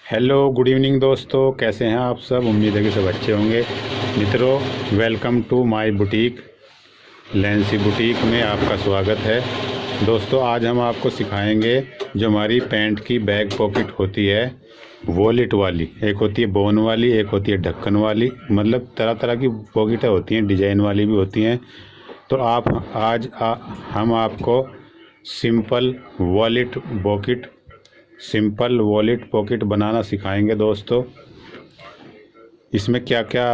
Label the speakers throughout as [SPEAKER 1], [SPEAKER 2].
[SPEAKER 1] Hello good evening दोस्तों, कैसे हैं आप सब। उम्मीद है कि सब अच्छे होंगे। मित्रों, welcome to my boutique Lency boutique में आपका स्वागत है। दोस्तों, आज हम आपको सिखाएंगे जो हमारी पैंट की बैक पॉकेट होती है वॉलेट वाली। एक होती है बोन वाली, एक होती है ढक्कन वाली, मतलब तरह तरह की पॉकेटें होती हैं, डिजाइन वाली भी होती हैं। तो हम आपको सिंपल वॉलेट पॉकेट बनाना सिखाएंगे दोस्तों। इसमें क्या क्या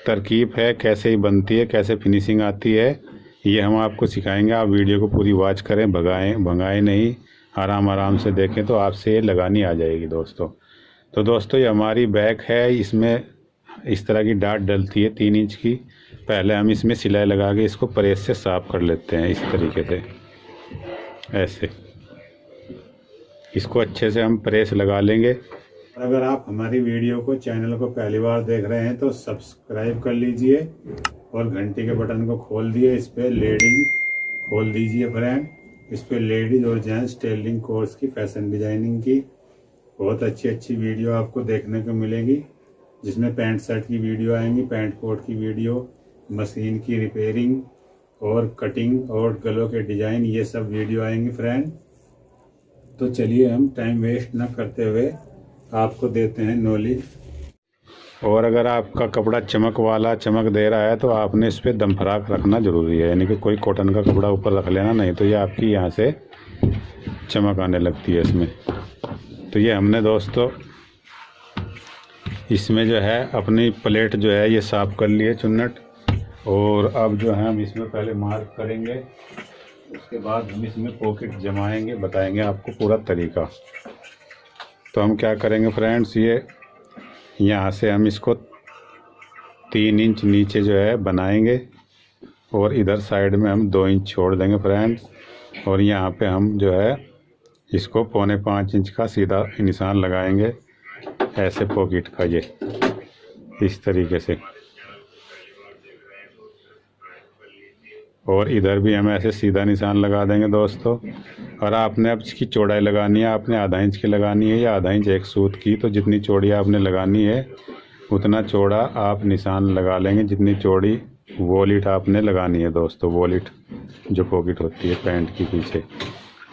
[SPEAKER 1] तरकीब है, कैसे ही बनती है, कैसे फिनिशिंग आती है, ये हम आपको सिखाएंगे। आप वीडियो को पूरी वॉच करें, भगाएं नहीं, आराम आराम से देखें तो आपसे ये लगानी आ जाएगी दोस्तों। तो दोस्तों, ये हमारी बैक है। इसमें इस तरह की डाट डलती है 3 इंच की। पहले हम इसमें सिलाई लगा के इसको प्रेस से साफ़ कर लेते हैं। इस तरीके से ऐसे इसको अच्छे से हम प्रेस लगा लेंगे। अगर आप हमारी वीडियो को, चैनल को पहली बार देख रहे हैं तो सब्सक्राइब कर लीजिए और घंटी के बटन को खोल दिए। इस पर लेडीज खोल दीजिए फ्रेंड। इस पर लेडीज और जेंट्स टेलरिंग कोर्स की, फैशन डिजाइनिंग की बहुत अच्छी अच्छी वीडियो आपको देखने को मिलेगी, जिसमें पैंट शर्ट की वीडियो आएंगी, पैंट कोट की वीडियो, मशीन की रिपेयरिंग और कटिंग और गलों के डिजाइन, ये सब वीडियो आएंगी फ्रेंड। तो चलिए हम टाइम वेस्ट ना करते हुए आपको देते हैं नॉलेज। और अगर आपका कपड़ा चमक दे रहा है तो आपने इस पर दमफराक रखना ज़रूरी है, यानी कि कोई कॉटन का कपड़ा ऊपर रख लेना, नहीं तो ये आपकी यहाँ से चमक आने लगती है इसमें। तो ये हमने दोस्तों इसमें जो है अपनी प्लेट जो है ये साफ़ कर ली है चुन्नट। और अब जो है हम इसमें पहले मार्क करेंगे, उसके बाद हम इसमें पॉकेट जमाएंगे, बताएंगे आपको पूरा तरीका। तो हम क्या करेंगे फ्रेंड्स, ये यहाँ से हम इसको 3 इंच नीचे जो है बनाएंगे और इधर साइड में हम 2 इंच छोड़ देंगे फ्रेंड्स। और यहाँ पे हम जो है इसको 4.25 इंच का सीधा निशान लगाएंगे ऐसे पॉकेट का, ये इस तरीके से। और इधर भी हम ऐसे सीधा निशान लगा देंगे दोस्तों। और आपने अब इसकी चौड़ाई लगानी है, आपने आधा इंच की लगानी है या आधा इंच एक सूत की, तो जितनी चौड़ी आपने लगानी है उतना चौड़ा आप निशान लगा लेंगे, जितनी चौड़ी वॉलेट आपने लगानी है दोस्तों। वॉलेट जो पॉकेट होती है पैंट की पीछे,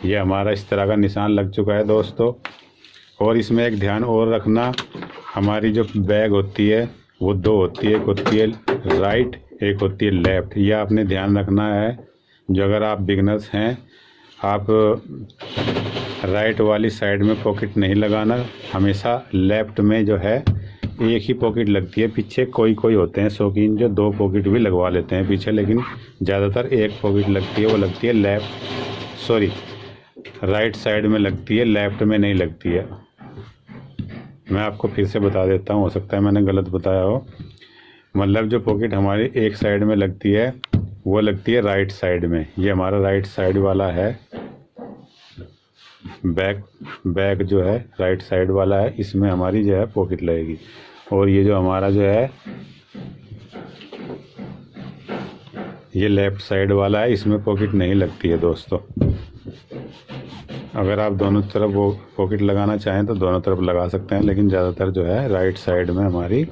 [SPEAKER 1] ये हमारा इस तरह का निशान लग चुका है दोस्तों। और इसमें एक ध्यान और रखना, हमारी जो बैग होती है वो 2 होती है, एक होती है राइट, एक होती है लेफ़्ट। ये आपने ध्यान रखना है। जो अगर आप बिगनर्स हैं, आप राइट वाली साइड में पॉकेट नहीं लगाना, हमेशा लेफ़्ट में जो है एक ही पॉकेट लगती है। पीछे कोई होते हैं शौकीन जो 2 पॉकेट भी लगवा लेते हैं पीछे, लेकिन ज़्यादातर एक पॉकेट लगती है, वो लगती है राइट साइड में लगती है, लेफ़्ट में नहीं लगती है। मैं आपको फिर से बता देता हूँ, हो सकता है मैंने गलत बताया हो। मतलब जो पॉकेट हमारी एक साइड में लगती है वो लगती है राइट साइड में। ये हमारा राइट साइड वाला है, बैक जो है राइट साइड वाला है, इसमें हमारी जो है पॉकेट लगेगी। और ये जो हमारा जो है ये लेफ़्ट साइड वाला है, इसमें पॉकेट नहीं लगती है दोस्तों। अगर आप दोनों तरफ वो पॉकेट लगाना चाहें तो दोनों तरफ लगा सकते हैं, लेकिन ज़्यादातर जो है राइट साइड में हमारी,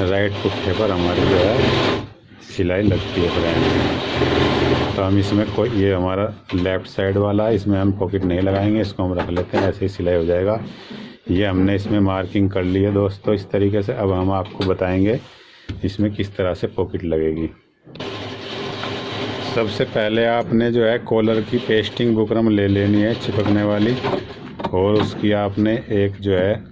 [SPEAKER 1] राइट पुट्ठे पर हमारी जो है सिलाई लगती है फ्रेंड। तो हम इसमें ये हमारा लेफ़्ट साइड वाला है, इसमें हम पॉकेट नहीं लगाएंगे, इसको हम रख लेते हैं, ऐसे ही सिलाई हो जाएगा। ये हमने इसमें मार्किंग कर ली है दोस्तों इस तरीके से। अब हम आपको बताएंगे इसमें किस तरह से पॉकेट लगेगी। सबसे पहले आपने जो है कॉलर की पेस्टिंग बुकरम ले लेनी है चिपकने वाली, और उसकी आपने एक जो है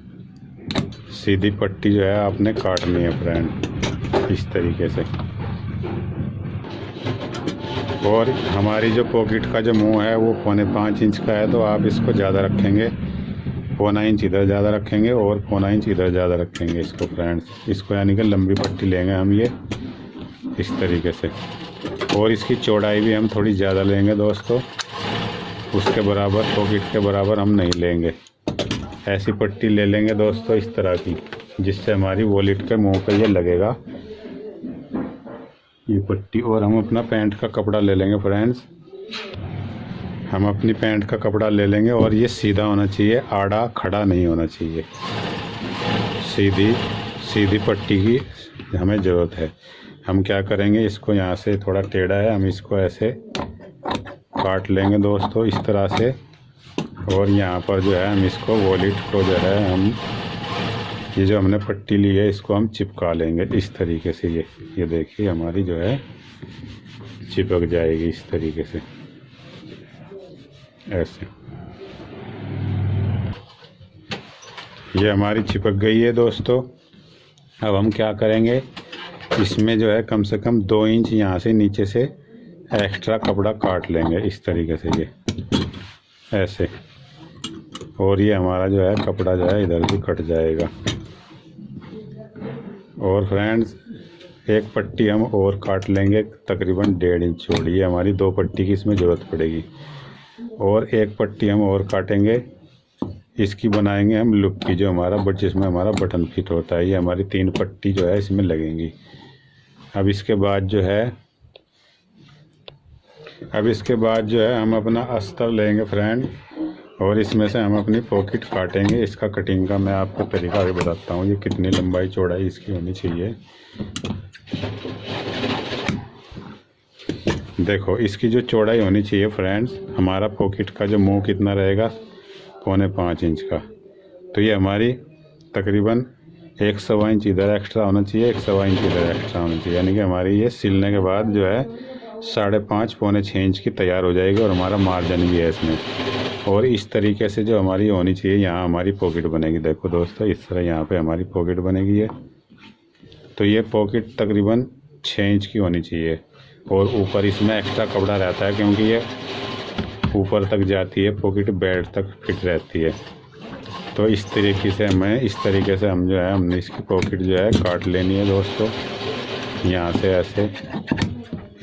[SPEAKER 1] सीधी पट्टी जो है आपने काटनी है फ्रेंड, इस तरीके से। और हमारी जो पॉकेट का जो मुंह है वो 4.25 इंच का है, तो आप इसको ज़्यादा रखेंगे, 1.25 इंच इधर ज़्यादा रखेंगे और 1.25 इंच इधर ज़्यादा रखेंगे इसको फ्रेंड्स। इसको यानी कि लंबी पट्टी लेंगे हम ये इस तरीके से। और इसकी चौड़ाई भी हम थोड़ी ज़्यादा लेंगे दोस्तों, उसके बराबर, पॉकेट के बराबर हम नहीं लेंगे। ऐसी पट्टी ले लेंगे दोस्तों इस तरह की, जिससे हमारी वॉलेट के मुंह पे ये लगेगा ये पट्टी। और हम अपना पैंट का कपड़ा ले लेंगे फ्रेंड्स, हम अपनी पैंट का कपड़ा ले लेंगे और ये सीधा होना चाहिए, आड़ा खड़ा नहीं होना चाहिए। सीधी पट्टी की हमें ज़रूरत है। हम क्या करेंगे, इसको यहाँ से थोड़ा टेढ़ा है, हम इसको ऐसे काट लेंगे दोस्तों इस तरह से। और यहाँ पर जो है हम इसको वॉलेट को जो है हम ये जो हमने पट्टी ली है इसको हम चिपका लेंगे इस तरीके से। ये देखिए हमारी जो है चिपक जाएगी इस तरीके से, ऐसे। ये हमारी चिपक गई है दोस्तों। अब हम क्या करेंगे, इसमें जो है कम से कम 2 इंच यहाँ से नीचे से एक्स्ट्रा कपड़ा काट लेंगे इस तरीके से, ये ऐसे। और ये हमारा जो है कपड़ा जो है इधर भी कट जाएगा। और फ्रेंड्स एक पट्टी हम और काट लेंगे तकरीबन 1.5 इंच चौड़ी। ये हमारी 2 पट्टी की इसमें ज़रूरत पड़ेगी। और एक पट्टी हम और काटेंगे, इसकी बनाएंगे हम लुक की, जो हमारा जिसमें हमारा बटन फिट होता है। ये हमारी 3 पट्टी जो है इसमें लगेंगी। अब इसके बाद जो है हम अपना अस्तर लेंगे फ्रेंड, और इसमें से हम अपनी पॉकेट काटेंगे। इसका कटिंग का मैं आपको तरीका भी बताता हूँ। ये कितनी लंबाई चौड़ाई इसकी होनी चाहिए। देखो इसकी जो चौड़ाई होनी चाहिए फ्रेंड्स, हमारा पॉकेट का जो मुंह कितना रहेगा, 4.25 इंच का। तो ये हमारी तकरीबन 1.25 इंच इधर एक्स्ट्रा होना चाहिए, 1.25 इंच इधर एक्स्ट्रा होना चाहिए। यानी कि हमारी ये सिलने के बाद जो है 5.5 पौने 6 इंच की तैयार हो जाएगी। और हमारा मार्जिन भी है इसमें। और इस तरीके से जो हमारी होनी चाहिए, यहाँ हमारी पॉकेट बनेगी। देखो दोस्तों इस तरह यहाँ पे हमारी पॉकेट बनेगी है। तो ये पॉकेट तकरीबन 6 इंच की होनी चाहिए। और ऊपर इसमें एक्स्ट्रा कपड़ा रहता है, क्योंकि ये ऊपर तक जाती है, पॉकेट बेड तक फिट रहती है। तो इस तरीके से हम जो है हमने इसकी पॉकेट जो है काट लेनी है दोस्तों। यहाँ से ऐसे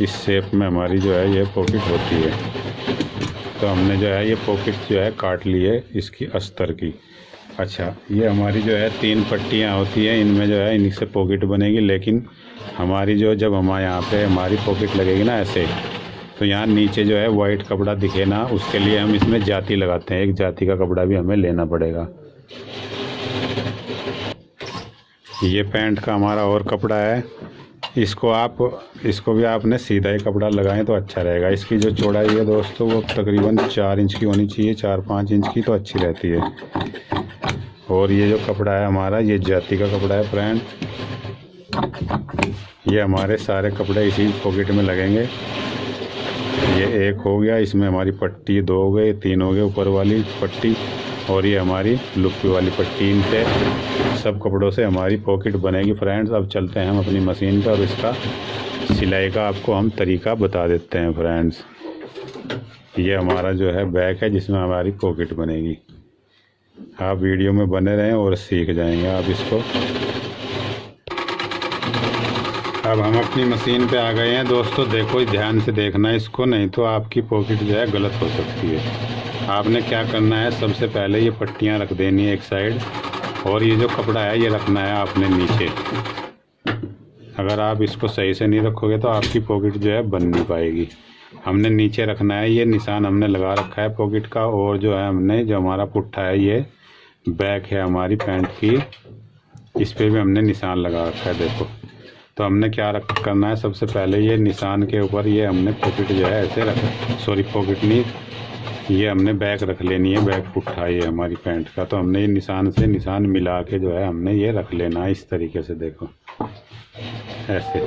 [SPEAKER 1] इस शेप में हमारी जो है ये पॉकेट होती है। तो हमने जो है ये पॉकेट जो है काट ली है इसकी अस्तर की। अच्छा, ये हमारी जो है 3 पट्टियाँ होती हैं, इनमें जो है इन्हीं से पॉकेट बनेगी। लेकिन हमारी जो जब हम यहाँ पे हमारी पॉकेट लगेगी ना ऐसे, तो यहाँ नीचे जो है वाइट कपड़ा दिखे ना, उसके लिए हम इसमें जाती लगाते हैं। एक जाती का कपड़ा भी हमें लेना पड़ेगा। ये पैंट का हमारा और कपड़ा है, इसको भी आपने सीधा ही कपड़ा लगाएं तो अच्छा रहेगा। इसकी जो चौड़ाई है दोस्तों वो तकरीबन 4 इंच की होनी चाहिए, 4-5 इंच की तो अच्छी रहती है। और ये जो कपड़ा है हमारा, ये जाती का कपड़ा है फ्रेंड। ये हमारे सारे कपड़े इसी पॉकेट में लगेंगे। ये 1 हो गया, इसमें हमारी पट्टी 2 हो गए, 3 हो गए ऊपर वाली पट्टी, और ये हमारी लुप्पी वाली पट्टी। इनसे सब कपड़ों से हमारी पॉकेट बनेगी फ्रेंड्स। अब चलते हैं हम अपनी मशीन पर और इसका सिलाई का आपको हम तरीका बता देते हैं फ्रेंड्स। ये हमारा जो है बैग है जिसमें हमारी पॉकेट बनेगी। आप वीडियो में बने रहें और सीख जाएंगे आप इसको। अब हम अपनी मशीन पे आ गए हैं दोस्तों। देखो ध्यान से देखना इसको, नहीं तो आपकी पॉकेट जो है गलत हो सकती है। आपने क्या करना है, सबसे पहले ये पट्टियाँ रख देनी है एक साइड, और ये जो कपड़ा है ये रखना है आपने नीचे। अगर आप इसको सही से नहीं रखोगे तो आपकी पॉकेट जो है बन नहीं पाएगी। हमने नीचे रखना है, ये निशान हमने लगा रखा है पॉकेट का। और जो है हमने जो हमारा पुट्ठा है, ये बैक है हमारी पैंट की, इस पर भी हमने निशान लगा रखा है। देखो, तो हमने क्या करना है, सबसे पहले ये निशान के ऊपर ये हमने पॉकेट जो है ऐसे पॉकेट नहीं, ये हमने बैक रख लेनी है, बैक पुट्ठा ये हमारी पैंट का। तो हमने ये निशान से निशान मिला के जो है हमने ये रख लेना है इस तरीके से। देखो ऐसे,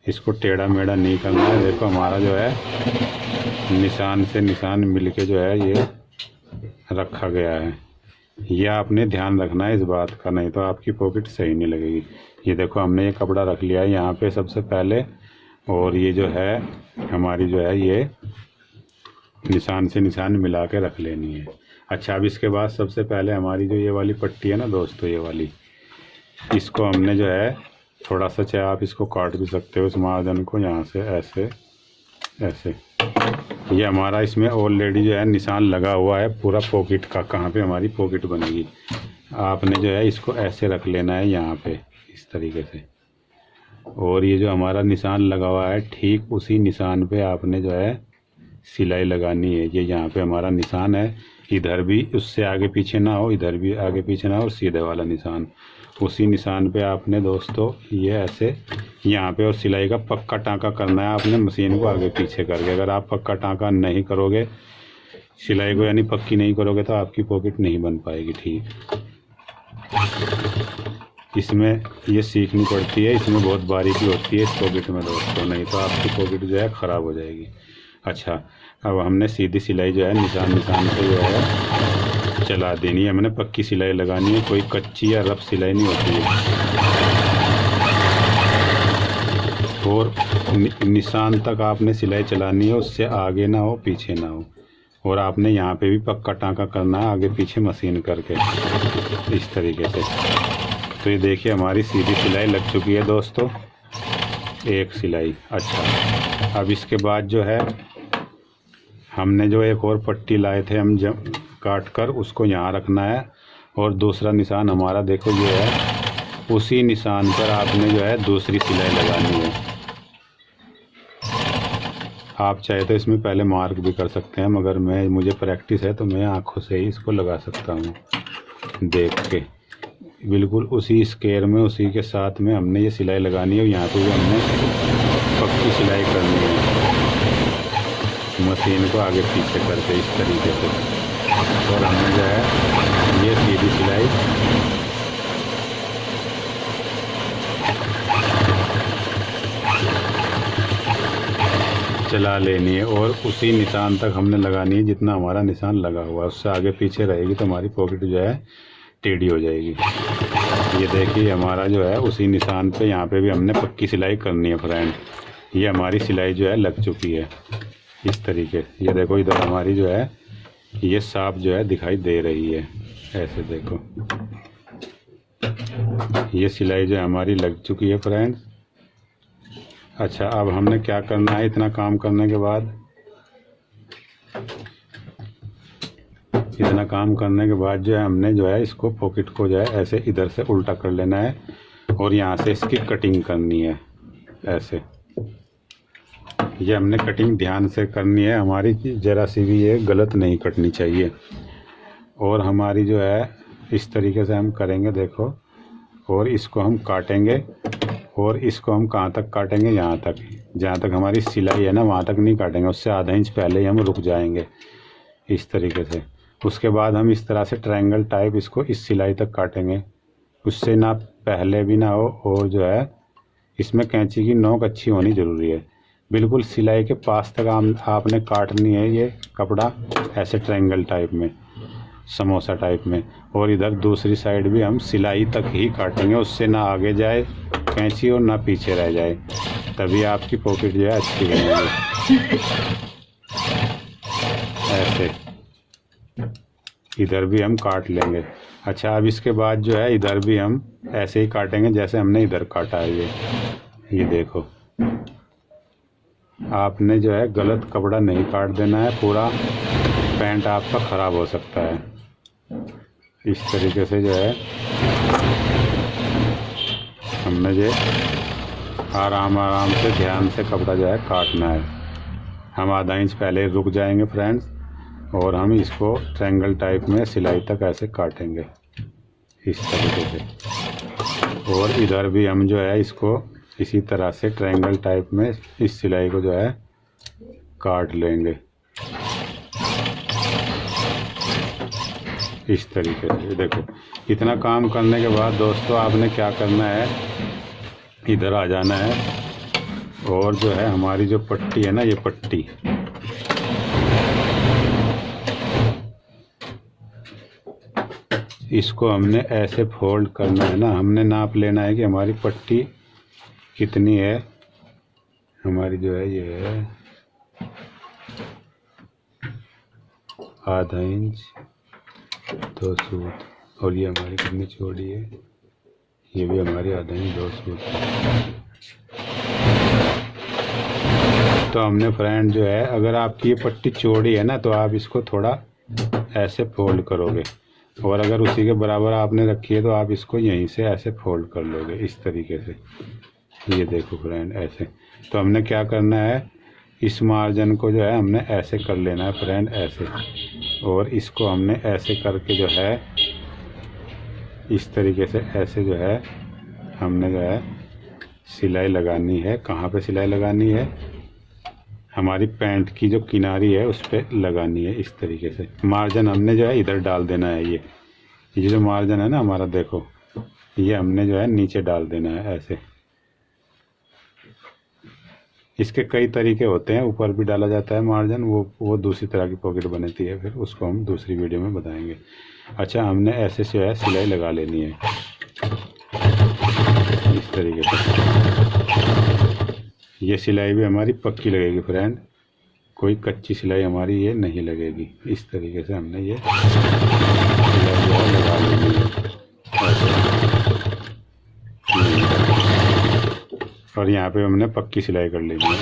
[SPEAKER 1] इसको टेढ़ा मेढ़ा नहीं करना है। देखो हमारा जो है निशान से निशान मिल के जो है ये रखा गया है। ये आपने ध्यान रखना है इस बात का, नहीं तो आपकी पॉकेट सही नहीं लगेगी। ये देखो हमने ये कपड़ा रख लिया है यहाँ पे सबसे पहले, और ये जो है हमारी जो है ये निशान से निशान मिला के रख लेनी है। अच्छा, अब इसके बाद सबसे पहले हमारी जो ये वाली पट्टी है ना दोस्तों, ये वाली, इसको हमने जो है थोड़ा सा, चाहे आप इसको काट भी सकते हो इस मार्जिन को, यहाँ से ऐसे ऐसे। ये हमारा इसमें ऑलरेडी जो है निशान लगा हुआ है पूरा पॉकेट का, कहाँ पे हमारी पॉकेट बनेगी। आपने जो है इसको ऐसे रख लेना है यहाँ पे इस तरीके से। और ये जो हमारा निशान लगा हुआ है, ठीक उसी निशान पे आपने जो है सिलाई लगानी है। ये यहाँ पे हमारा निशान है, इधर भी उससे आगे पीछे ना हो, इधर भी आगे पीछे ना हो, और सीधे वाला निशान। उसी निशान पे आपने दोस्तों ये ऐसे यहाँ पे और सिलाई का पक्का टाँका करना है आपने मशीन को आगे पीछे करके। अगर आप पक्का टाँका नहीं करोगे सिलाई को, यानी पक्की नहीं करोगे, तो आपकी पॉकेट नहीं बन पाएगी। ठीक, इसमें ये सीखनी पड़ती है, इसमें बहुत बारीकी होती है इस पॉकेट में दोस्तों, नहीं तो आपकी पॉकेट जो है ख़राब हो जाएगी। अच्छा, अब हमने सीधी सिलाई जो है निशान निशान से जो है चला देनी है, हमने पक्की सिलाई लगानी है, कोई कच्ची या रफ सिलाई नहीं होती है। और निशान तक आपने सिलाई चलानी है, उससे आगे ना हो पीछे ना हो। और आपने यहाँ पे भी पक्का टाँका करना है आगे पीछे मशीन करके इस तरीके से। तो ये देखिए हमारी सीधी सिलाई लग चुकी है दोस्तों, एक सिलाई। अच्छा, अब इसके बाद जो है हमने जो एक और पट्टी लाए थे हम जब काट कर, उसको यहाँ रखना है। और दूसरा निशान हमारा देखो ये है, उसी निशान पर आपने जो है दूसरी सिलाई लगानी है। आप चाहे तो इसमें पहले मार्क भी कर सकते हैं, मगर मुझे प्रैक्टिस है तो मैं आँखों से ही इसको लगा सकता हूँ देख के। बिल्कुल उसी स्क्वायर में, उसी के साथ में हमने ये सिलाई लगानी है। और यहाँ पे भी हमने पक्की सिलाई करनी है मशीन को आगे पीछे करके इस तरीके से। और हमने जो है ये सीधी सिलाई चला लेनी है, और उसी निशान तक हमने लगानी है जितना हमारा निशान लगा हुआ है। उससे आगे पीछे रहेगी तो हमारी पॉकेट जो है टेढ़ी हो जाएगी। ये देखिए हमारा जो है उसी निशान पे, यहाँ पे भी हमने पक्की सिलाई करनी है फ्रेंड। ये हमारी सिलाई जो है लग चुकी है इस तरीके। ये देखो इधर हमारी जो है ये साफ जो है दिखाई दे रही है, ऐसे देखो ये सिलाई जो है हमारी लग चुकी है फ्रेंड्स। अच्छा, अब हमने क्या करना है, इतना काम करने के बाद, इतना काम करने के बाद जो है हमने जो है इसको पॉकेट को जो है ऐसे इधर से उल्टा कर लेना है, और यहाँ से इसकी कटिंग करनी है ऐसे। ये हमने कटिंग ध्यान से करनी है, हमारी ज़रा सी भी ये गलत नहीं कटनी चाहिए। और हमारी जो है इस तरीके से हम करेंगे देखो, और इसको हम काटेंगे। और इसको हम कहाँ तक काटेंगे, यहाँ तक, जहाँ तक हमारी सिलाई है ना वहाँ तक नहीं काटेंगे, उससे आधा इंच पहले ही हम रुक जाएंगे इस तरीके से। उसके बाद हम इस तरह से ट्रायंगल टाइप इसको इस सिलाई तक काटेंगे, उससे ना पहले भी ना हो। और जो है इसमें कैंची की नोक अच्छी होनी ज़रूरी है, बिल्कुल सिलाई के पास तक आपने काटनी है ये कपड़ा ऐसे ट्रायंगल टाइप में, समोसा टाइप में। और इधर दूसरी साइड भी हम सिलाई तक ही काटेंगे, उससे ना आगे जाए कैंची और ना पीछे रह जाए, तभी आपकी पॉकेट जो है अच्छी बनेगी। ऐसे इधर भी हम काट लेंगे। अच्छा, अब इसके बाद जो है इधर भी हम ऐसे ही काटेंगे जैसे हमने इधर काटा है। ये देखो, आपने जो है गलत कपड़ा नहीं काट देना है, पूरा पैंट आपका ख़राब हो सकता है। इस तरीके से जो है हमने जो आराम आराम से ध्यान से कपड़ा जो है काटना है। हम आधा इंच पहले रुक जाएंगे फ्रेंड्स, और हम इसको ट्रायंगल टाइप में सिलाई तक ऐसे काटेंगे इस तरीके से। और इधर भी हम जो है इसको इसी तरह से ट्रायंगल टाइप में इस सिलाई को जो है काट लेंगे इस तरीके से। देखो इतना काम करने के बाद दोस्तों आपने क्या करना है, इधर आ जाना है, और जो है हमारी जो पट्टी है ना, ये पट्टी इसको हमने ऐसे फोल्ड करना है ना। हमने नाप लेना है कि हमारी पट्टी कितनी है। हमारी जो है ये है आधा इंच 2 सूत, और ये हमारी कितनी चौड़ी है, ये भी हमारी आधा इंच 2 सूत। तो हमने फ्रेंड जो है, अगर आपकी ये पट्टी चौड़ी है ना तो आप इसको थोड़ा ऐसे फोल्ड करोगे, और अगर उसी के बराबर आपने रखी है तो आप इसको यहीं से ऐसे फोल्ड कर लोगे इस तरीके से। ये देखो फ्रेंड ऐसे। तो हमने क्या करना है, इस मार्जिन को जो है हमने ऐसे कर लेना है फ्रेंड, ऐसे, और इसको हमने ऐसे करके जो है इस तरीके से ऐसे जो है हमने जो है सिलाई लगानी है। कहाँ पे सिलाई लगानी है? हमारी पैंट की जो किनारी है उस पर लगानी है। इस तरीके से मार्जिन हमने जो है इधर डाल देना है। ये जो मार्जिन है ना हमारा, देखो ये हमने जो है नीचे डाल देना है ऐसे। इसके कई तरीके होते हैं, ऊपर भी डाला जाता है मार्जिन, वो दूसरी तरह की पॉकेट बनती है, फिर उसको हम दूसरी वीडियो में बताएंगे। अच्छा, हमने ऐसे जो है सिलाई लगा लेनी है इस तरीके से। ये सिलाई भी हमारी पक्की लगेगी फ्रेंड, कोई कच्ची सिलाई हमारी ये नहीं लगेगी। इस तरीके से हमने ये सिलाई लगा लेनी है और यहाँ पे हमने पक्की सिलाई कर लेनी है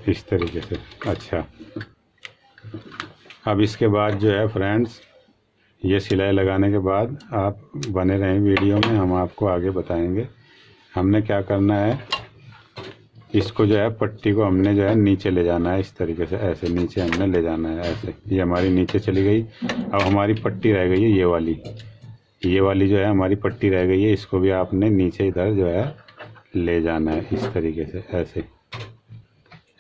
[SPEAKER 1] इस तरीके से। अच्छा, अब इसके बाद जो है फ्रेंड्स, ये सिलाई लगाने के बाद आप बने रहें वीडियो में, हम आपको आगे बताएंगे। हमने क्या करना है, इसको जो है पट्टी को हमने जो है नीचे ले जाना है इस तरीके से, ऐसे नीचे हमने ले जाना है ऐसे। ये हमारी नीचे चली गई। अब हमारी पट्टी रह गई है ये वाली जो है हमारी पट्टी रह गई है, इसको भी आपने नीचे इधर जो है ले जाना है इस तरीके से,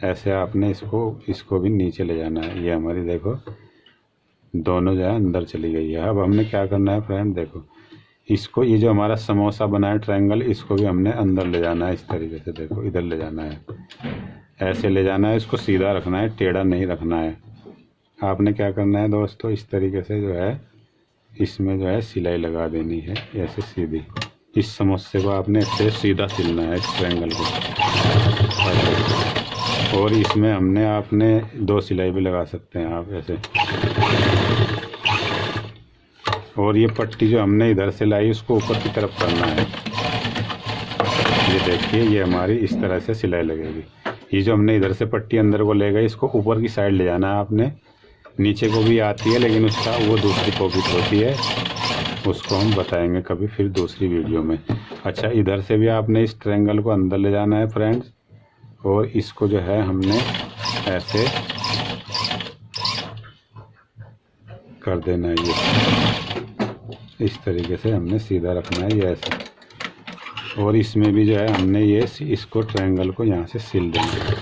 [SPEAKER 1] ऐसे आपने इसको भी नीचे ले जाना है। ये हमारी देखो दोनों जो है अंदर चली गई है। अब हमने क्या करना है फ्रेंड, देखो इसको, ये जो हमारा समोसा बना है ट्रायंगल, इसको भी हमने अंदर ले जाना है इस तरीके से। देखो इधर ले जाना है, ऐसे ले जाना है, इसको सीधा रखना है, टेढ़ा नहीं रखना है। आपने क्या करना है दोस्तों, इस तरीके से जो है इसमें जो है सिलाई लगा देनी है ऐसे सीधी। इस समोसे को आपने ऐसे सीधा सिलना है इस ट्रायंगल को, और इसमें हमने आपने 2 सिलाई भी लगा सकते हैं आप ऐसे। और ये पट्टी जो हमने इधर से लाई उसको ऊपर की तरफ करना है। ये देखिए, ये हमारी इस तरह से सिलाई लगेगी। ये जो हमने इधर से पट्टी अंदर को ले गई, इसको ऊपर की साइड ले जाना है आपने। नीचे को भी आती है लेकिन उसका वो दूसरी पॉकेट होती है, उसको हम बताएंगे कभी फिर दूसरी वीडियो में। अच्छा, इधर से भी आपने इस ट्रायंगल को अंदर ले जाना है फ्रेंड्स, और इसको जो है हमने ऐसे कर देना है। ये इस तरीके से हमने सीधा रखना है ये ऐसे, और इसमें भी जो है हमने ये इसको ट्रायंगल को यहाँ से सिल देना है।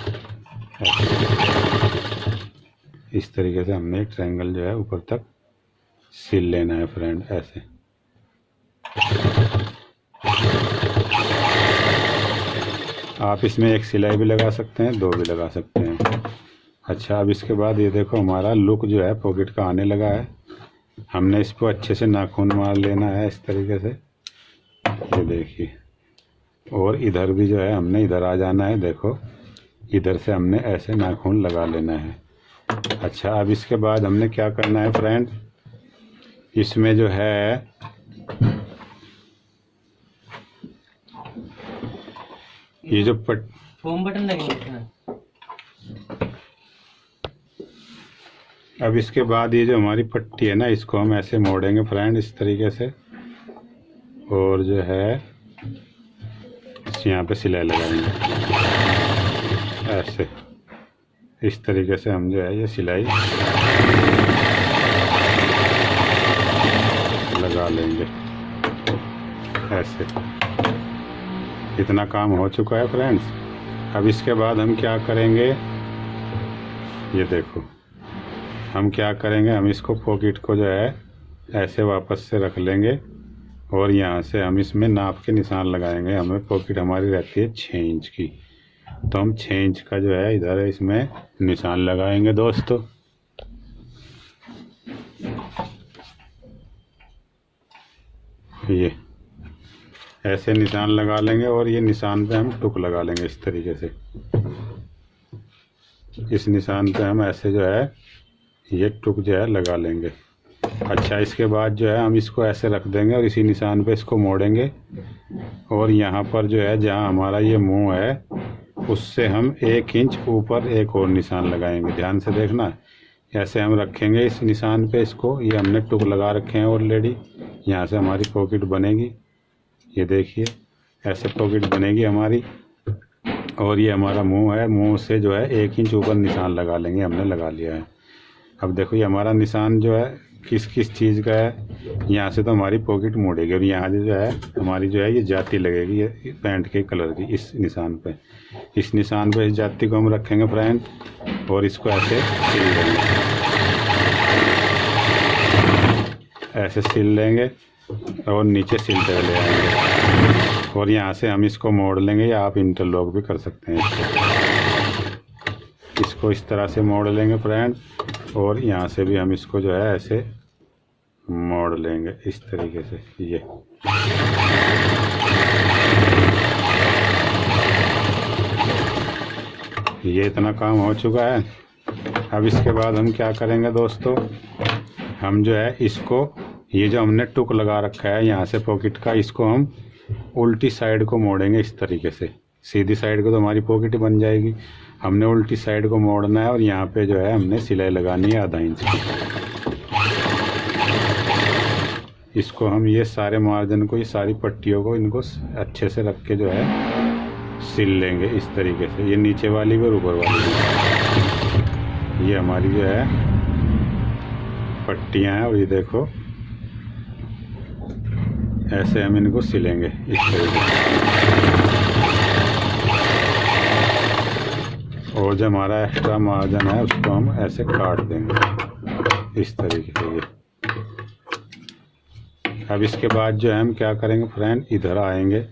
[SPEAKER 1] इस तरीके से हमने ट्रायंगल जो है ऊपर तक सिल लेना है फ्रेंड ऐसे। आप इसमें 1 सिलाई भी लगा सकते हैं, 2 भी लगा सकते हैं। अच्छा, अब इसके बाद ये देखो हमारा लुक जो है पॉकेट का आने लगा है। हमने इसको अच्छे से नाखून मार लेना है इस तरीके से, ये देखिए। और इधर भी जो है हमने इधर आ जाना है, देखो इधर से हमने ऐसे नाखून लगा लेना है। अच्छा, अब इसके बाद हमने क्या करना है फ्रेंड, इसमें जो है ये जो
[SPEAKER 2] होम बटन लगेगा।
[SPEAKER 1] अब इसके बाद ये जो हमारी पट्टी है ना, इसको हम ऐसे मोड़ेंगे फ्रेंड इस तरीके से, और जो है यहाँ पे सिलाई लगाएंगे ऐसे। इस तरीके से हम जो है ये सिलाई लगा लेंगे ऐसे। इतना काम हो चुका है फ्रेंड्स। अब इसके बाद हम क्या करेंगे, ये देखो हम क्या करेंगे, हम इसको पॉकेट को जो है ऐसे वापस से रख लेंगे, और यहाँ से हम इसमें नाप के निशान लगाएंगे। हमें पॉकेट हमारी रहती है 6 इंच की, तो हम 6 इंच का जो है इधर इसमें निशान लगाएंगे दोस्तों। ये ऐसे निशान लगा लेंगे, और ये निशान पे हम टुक लगा लेंगे इस तरीके से। इस निशान पे हम ऐसे जो है ये टुक जो है लगा लेंगे। अच्छा, इसके बाद जो है हम इसको ऐसे रख देंगे और इसी निशान पे इसको मोड़ेंगे, और यहाँ पर जो है जहाँ हमारा ये मुंह है उससे हम 1 इंच ऊपर एक और निशान लगाएंगे। ध्यान से देखना, ऐसे हम रखेंगे इस निशान पे इसको। ये हमने टुक लगा रखे हैं ऑलरेडी। यहाँ से हमारी पॉकेट बनेगी, ये देखिए ऐसे पॉकेट बनेगी हमारी। और ये हमारा मुंह है, मुंह से जो है 1 इंच ऊपर निशान लगा लेंगे, हमने लगा लिया है। अब देखो ये हमारा निशान जो है किस किस चीज़ का है। यहाँ से तो हमारी पॉकेट मुड़ेगी और यहाँ से जो है हमारी जो है ये जाती लगेगी ये पैंट के कलर की, इस निशान पे। इस निशान पे इस जाती को हम रखेंगे फ्रेंड और इसको ऐसे सिल लेंगे, ऐसे सिल लेंगे और नीचे सिलते ले आएंगे और यहाँ से हम इसको मोड़ लेंगे, या आप इंटरलॉक भी कर सकते हैं इसको इस तरह से मोड़ लेंगे फ्रेंड। और यहाँ से भी हम इसको जो है ऐसे मोड़ लेंगे इस तरीके से। ये इतना काम हो चुका है। अब इसके बाद हम क्या करेंगे दोस्तों, हम जो है इसको, ये जो हमने टुक लगा रखा है यहाँ से पॉकेट का, इसको हम उल्टी साइड को मोड़ेंगे इस तरीके से। सीधी साइड को तो हमारी पॉकेट बन जाएगी, हमने उल्टी साइड को मोड़ना है और यहाँ पे जो है हमने सिलाई लगानी है आधा इंच की। इसको हम ये सारे मार्जिन को, ये सारी पट्टियों को, इनको अच्छे से रख के जो है सिल लेंगे इस तरीके से। ये नीचे वाली भी और ऊपर वाली भी। ये हमारी जो है पट्टियाँ हैं और ये देखो ऐसे हम इनको सिलेंगे इस तरीके से। और जो हमारा एक्स्ट्रा मार्जिन है उसको हम ऐसे काट देंगे इस तरीके से। ये अब इसके बाद जो है हम क्या करेंगे फ्रेंड, इधर आएंगे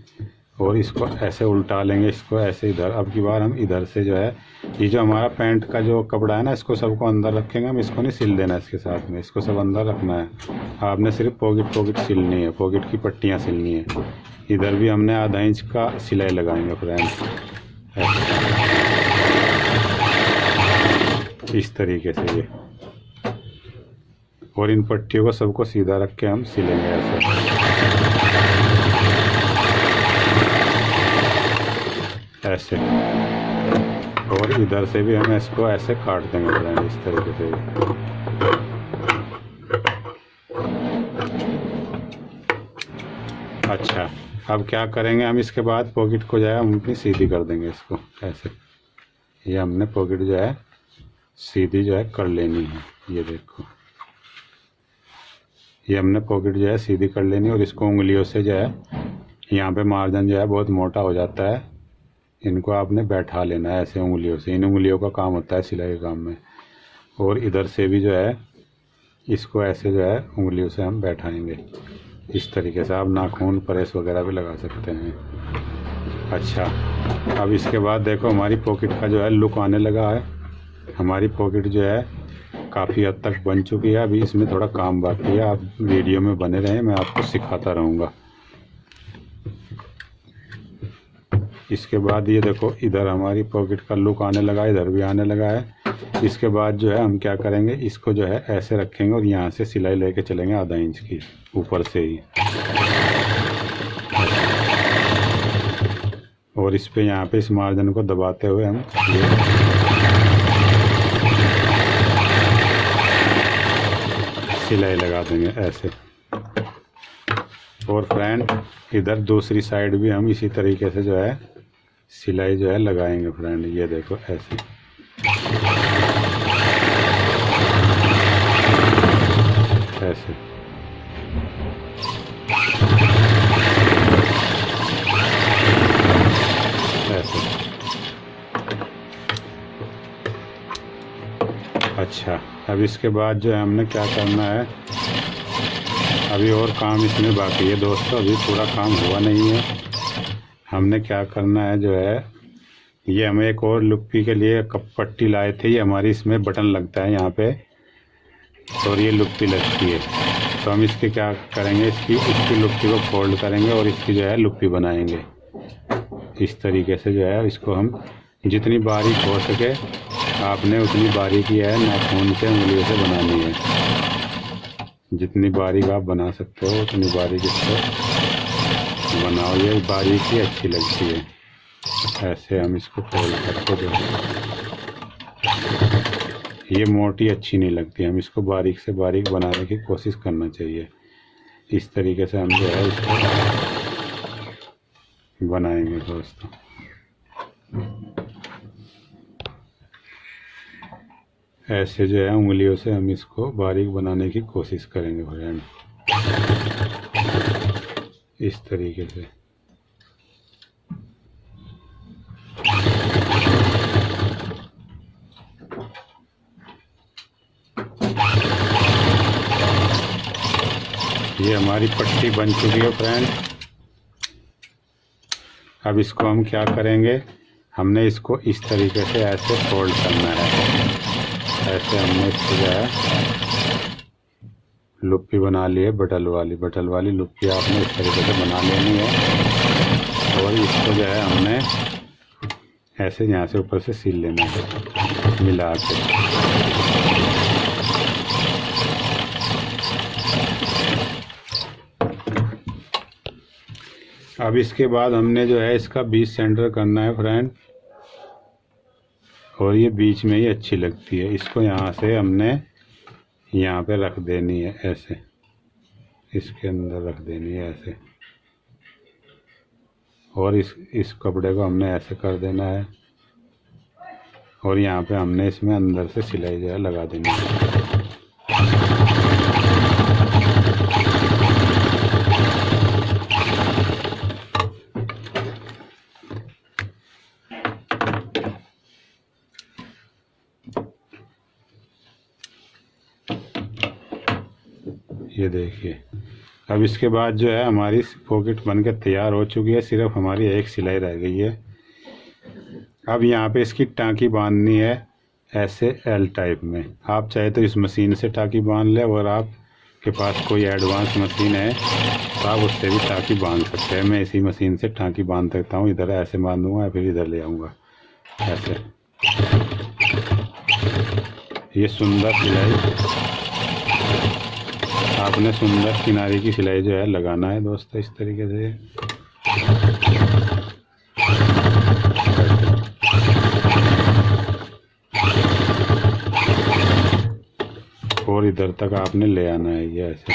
[SPEAKER 1] और इसको ऐसे उल्टा लेंगे, इसको ऐसे इधर। अब की बार हम इधर से जो है ये जो हमारा पैंट का जो कपड़ा है ना, इसको सबको अंदर रखेंगे हम, इसको नहीं सिल देना इसके साथ में, इसको सब अंदर रखना है। आपने सिर्फ पॉकेट सिलनी है, पॉकेट की पट्टियाँ सिलनी है। इधर भी हमने आधा इंच का सिलाई लगाएंगे फ्रेंड इस तरीके से ये। और इन पट्टियों को सबको सीधा रख के हम सिलेंगे ऐसे। और इधर से भी हम इसको ऐसे काट देंगे फ्रेंड इस तरीके से। अच्छा, अब क्या करेंगे हम, इसके बाद पॉकेट को जो है हम अपनी सीधी कर देंगे इसको ऐसे। ये हमने पॉकेट जो है सीधी जो है कर लेनी है। ये देखो ये हमने पॉकेट जो है सीधी कर लेनी है और इसको उंगलियों से जो है, यहाँ पे मार्जिन जो है बहुत मोटा हो जाता है, इनको आपने बैठा लेना है ऐसे उंगलियों से। इन उंगलियों का काम होता है सिलाई के काम में। और इधर से भी जो है इसको ऐसे जो है उंगलियों से हम बैठाएंगे इस तरीके से। आप नाखून प्रेस वगैरह भी लगा सकते हैं। अच्छा, अब इसके बाद देखो हमारी पॉकेट का जो है लुक आने लगा है। हमारी पॉकेट जो है काफ़ी हद तक बन चुकी है। अभी इसमें थोड़ा काम बाकी है, आप वीडियो में बने रहें, मैं आपको सिखाता रहूँगा। इसके बाद ये देखो इधर हमारी पॉकेट का लुक आने लगा है, इधर भी आने लगा है। इसके बाद जो है हम क्या करेंगे, इसको जो है ऐसे रखेंगे और यहाँ से सिलाई लेके चलेंगे आधा इंच की ऊपर से ही। और इस पे यहाँ पे इस मार्जिन को दबाते हुए हम सिलाई लगा देंगे ऐसे। और फ्रेंड इधर दूसरी साइड भी हम इसी तरीके से जो है सिलाई जो है लगाएंगे फ्रेंड। ये देखो ऐसे ऐसे। ऐसे। अच्छा, अब इसके बाद जो है हमने क्या करना है, अभी और काम इसमें बाकी है दोस्तों, अभी पूरा काम हुआ नहीं है। हमने क्या करना है जो है, ये हमें एक और लुप्पी के लिए पट्टी लाए थे। ये हमारी इसमें बटन लगता है यहाँ पे और ये लुप्पी लगती है। तो हम इसके क्या करेंगे, इसकी लुप्पी को फोल्ड करेंगे और इसकी जो है लुप्पी बनाएंगे इस तरीके से। जो है इसको हम जितनी बारीक हो सके आपने उतनी बारीकी है नाखून से उंगलियों से बनानी है। जितनी बारीक आप बना सकते हो उतनी बारीक इसको बनाओ, ये बारीकी अच्छी लगती है। ऐसे हम इसको फोल्ड करके जो ये मोटी अच्छी नहीं लगती, हम इसको बारीक से बारीक बनाने की कोशिश करना चाहिए। इस तरीके से हम जो है इसको बनाएंगे दोस्तों। ऐसे जो है उंगलियों से हम इसको बारीक बनाने की कोशिश करेंगे फ्रेंड, इस तरीके से। ये हमारी पट्टी बन चुकी है फ्रेंड। अब इसको हम क्या करेंगे, हमने इसको इस तरीके से ऐसे फोल्ड करना है। ऐसे हमने इसको जो है लुप्पी बना ली है, बटल वाली लुप्पी आपने इस तरीके से बना लेनी है। और इसको जो है हमने ऐसे यहाँ से ऊपर से सील लेना है मिला के। अब इसके बाद हमने जो है इसका बीच सेंटर करना है फ्रेंड, और ये बीच में ही अच्छी लगती है। इसको यहाँ से हमने यहाँ पे रख देनी है, ऐसे इसके अंदर रख देनी है ऐसे। और इस कपड़े को हमने ऐसे कर देना है, और यहाँ पे हमने इसमें अंदर से सिलाई जो है लगा देनी है। ये देखिए, अब इसके बाद जो है हमारी पॉकेट बनकर तैयार हो चुकी है। सिर्फ हमारी एक सिलाई रह गई है। अब यहाँ पे इसकी टाँकी बांधनी है ऐसे एल टाइप में। आप चाहे तो इस मशीन से टाँकी बांध लें, और आपके पास कोई एडवांस मशीन है तो आप उससे भी टाँकी बांध सकते हैं। मैं इसी मशीन से टाँकी बांध सकता हूँ। इधर ऐसे बांधूँगा, फिर इधर ले आऊँगा ऐसे। ये सुंदर सिलाई, आपने सुंदर किनारे की सिलाई जो है लगाना है दोस्तों, इस तरीके से। और इधर तक आपने ले आना है ये ऐसे।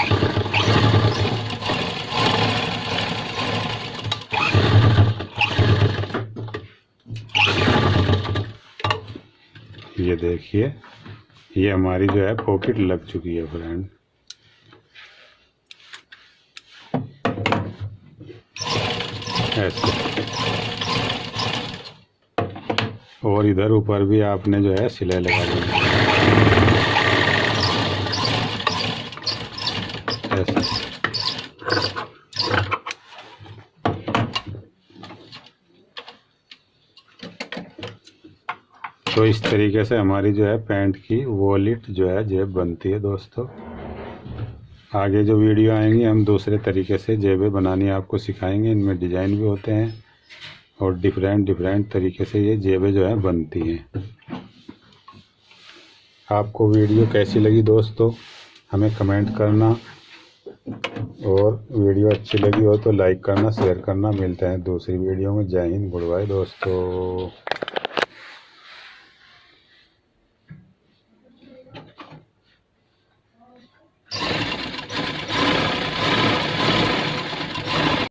[SPEAKER 1] ये देखिए, ये हमारी जो है पॉकेट लग चुकी है फ्रेंड। ऐसे, और इधर ऊपर भी आपने जो है सिलाई लगा देनी है ऐसे। तो इस तरीके से हमारी जो है पैंट की वॉलेट जो है जेब बनती है दोस्तों। आगे जो वीडियो आएंगी हम दूसरे तरीके से जेबें बनानी आपको सिखाएंगे। इनमें डिज़ाइन भी होते हैं और डिफरेंट तरीके से ये जेबें जो है बनती हैं। आपको वीडियो कैसी लगी दोस्तों, हमें कमेंट करना, और वीडियो अच्छी लगी हो तो लाइक करना, शेयर करना। मिलते हैं दूसरी वीडियो में। जय हिंद, गुड बाय दोस्तों।